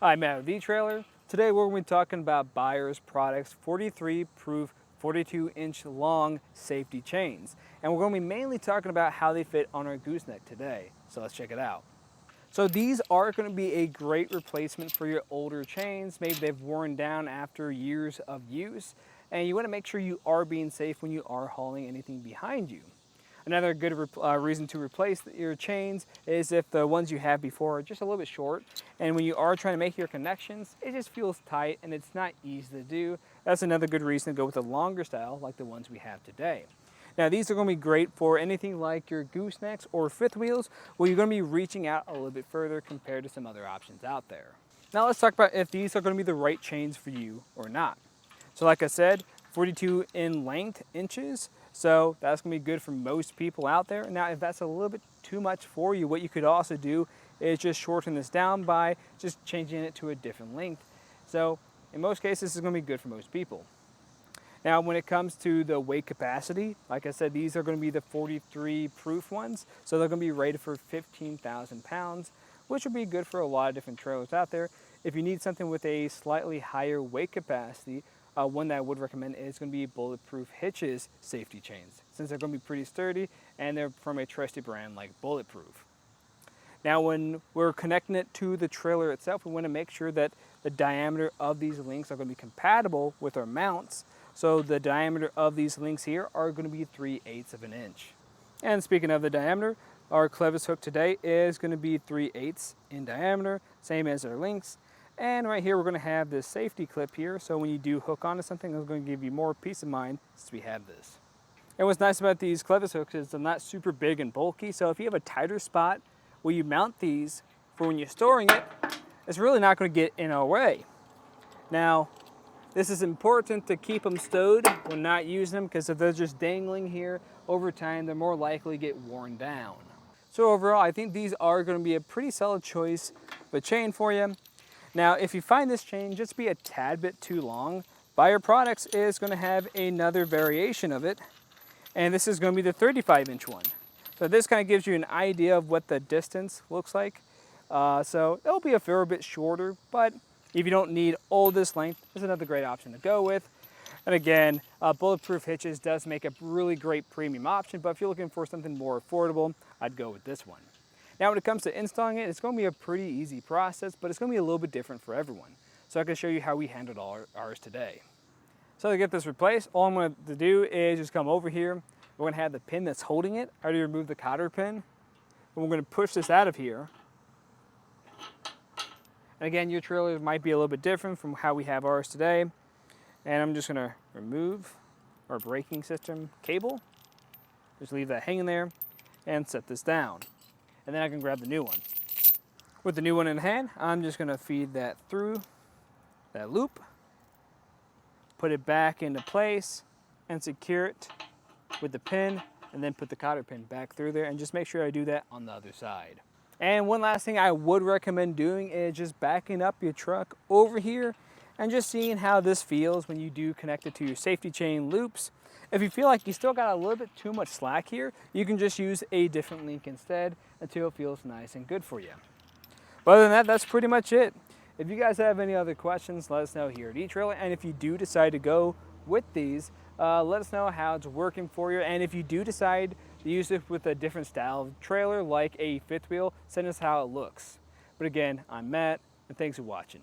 Hi, Matt with E-Trailer. Today we're going to be talking about Buyers Products 43 proof 42-inch long safety chains. And we're going to be mainly talking about how they fit on our gooseneck today. So let's check it out. So these are going to be a great replacement for your older chains. Maybe they've worn down after years of use, and you want to make sure you are being safe when you are hauling anything behind you. Another good reason to replace your chains is if the ones you have before are just a little bit short, and when you are trying to make your connections, it just feels tight and it's not easy to do. That's another good reason to go with a longer style like the ones we have today. Now these are going to be great for anything like your goosenecks or fifth wheels, where you're going to be reaching out a little bit further compared to some other options out there. Now let's talk about if these are going to be the right chains for you or not. So like I said, 42 in length inches, so that's going to be good for most people out there. Now if that's a little bit too much for you, what you could also do is just shorten this down by just changing it to a different length. So in most cases, this is going to be good for most people. Now when it comes to the weight capacity, like I said, these are going to be the 43 proof ones, so they're going to be rated for 15,000 pounds, which would be good for a lot of different trailers out there. If you need something with a slightly higher weight capacity, one that I would recommend is going to be Bulletproof Hitches safety chains, since they're going to be pretty sturdy and they're from a trusted brand like Bulletproof. Now when we're connecting it to the trailer itself, we want to make sure that the diameter of these links are going to be compatible with our mounts. So the diameter of these links here are going to be 3/8 of an inch. And speaking of the diameter, our Clevis hook today is going to be 3/8 in diameter, same as our links. And right here we're going to have this safety clip here, so when you do hook onto something, it's going to give you more peace of mind since we have this. And what's nice about these Clevis hooks is they're not super big and bulky, so if you have a tighter spot where you mount these for when you're storing it, it's really not going to get in our way. Now, this is important to keep them stowed when not using them, because if they're just dangling here over time, they're more likely to get worn down. So overall, I think these are going to be a pretty solid choice of a chain for you. Now, if you find this chain just be a tad bit too long, Buyer Products is going to have another variation of it, and this is going to be the 35-inch one. So this kind of gives you an idea of what the distance looks like. So it'll be a fair bit shorter, but if you don't need all this length, it's another great option to go with. And again, Bulletproof Hitches does make a really great premium option, but if you're looking for something more affordable, I'd go with this one. Now when it comes to installing it, it's going to be a pretty easy process, but it's going to be a little bit different for everyone. So I can show you how we handled ours today. So to get this replaced, all I'm going to do is just come over here. We're going to have the pin that's holding it. I already removed the cotter pin. And we're going to push this out of here. And again, your trailer might be a little bit different from how we have ours today. And I'm just going to remove our braking system cable. Just leave that hanging there and set this down. And then I can grab the new one. With the new one in hand, I'm just going to feed that through that loop, put it back into place, and secure it with the pin, and then put the cotter pin back through there, and just make sure I do that on the other side. And one last thing I would recommend doing is just backing up your truck over here and just seeing how this feels when you do connect it to your safety chain loops. If you feel like you still got a little bit too much slack here, you can just use a different link instead until it feels nice and good for you. But other than that, that's pretty much it. If you guys have any other questions, let us know here at E-Trailer. And if you do decide to go with these, let us know how it's working for you. And if you do decide to use it with a different style of trailer, like a fifth wheel, send us how it looks. But again, I'm Matt, and thanks for watching.